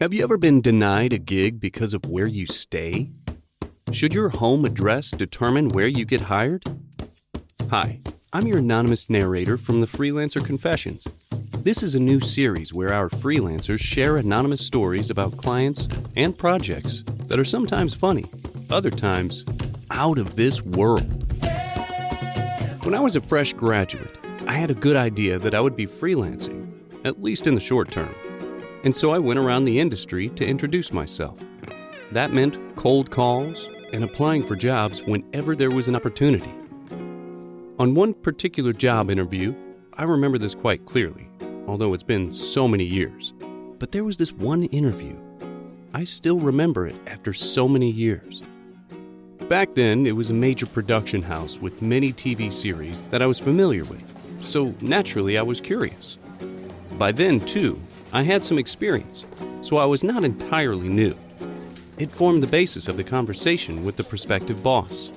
Have you ever been denied a gig because of where you stay? Should your home address determine where you get hired? Hi, I'm your anonymous narrator from the Freelancer Confessions. This is a new series where our freelancers share anonymous stories about clients and projects that are sometimes funny, other times out of this world. When I was a fresh graduate, I had a good idea that I would be freelancing, at least in the short term. And so I went around the industry to introduce myself. That meant cold calls and applying for jobs whenever there was an opportunity. On one particular job interview, I remember this quite clearly, although it's been so many years. But there was this one interview. I still remember it after so many years. Back then, it was a major production house with many TV series that I was familiar with, so naturally I was curious. By then, too, I had some experience, so I was not entirely new. It formed the basis of the conversation with the prospective boss.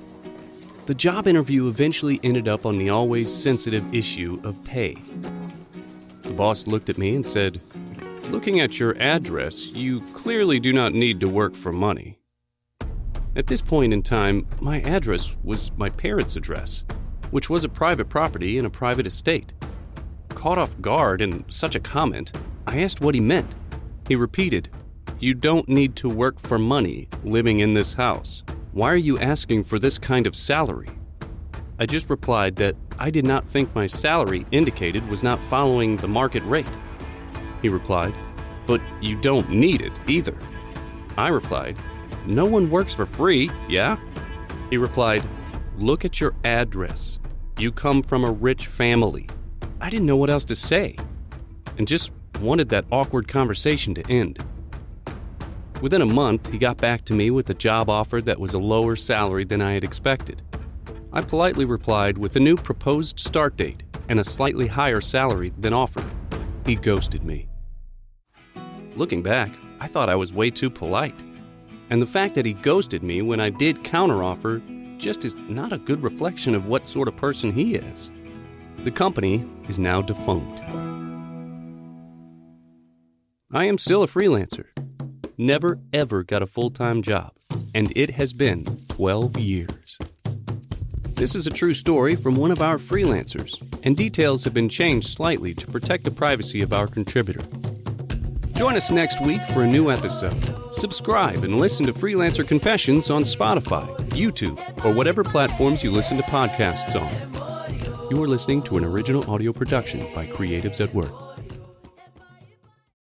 The job interview eventually ended up on the always sensitive issue of pay. The boss looked at me and said, "Looking at your address, you clearly do not need to work for money." At this point in time, my address was my parents' address, which was a private property in a private estate. Caught off guard in such a comment, I asked what he meant. He repeated, "You don't need to work for money living in this house. Why are you asking for this kind of salary?" I just replied that I did not think my salary indicated was not following the market rate. He replied, "But you don't need it either." I replied, "No one works for free, yeah?" He replied, "Look at your address. You come from a rich family." I didn't know what else to say, and just wanted that awkward conversation to end. Within a month, he got back to me with a job offer that was a lower salary than I had expected. I politely replied with a new proposed start date and a slightly higher salary than offered. He ghosted me. Looking back, I thought I was way too polite. And the fact that he ghosted me when I did counteroffer just is not a good reflection of what sort of person he is. The company is now defunct. I am still a freelancer. Never ever got a full-time job, and it has been 12 years. This is a true story from one of our freelancers, and details have been changed slightly to protect the privacy of our contributor. Join us next week for a new episode. Subscribe and listen to Freelancer Confessions on Spotify, YouTube, or whatever platforms you listen to podcasts on. You are listening to an original audio production by Creatives at Work.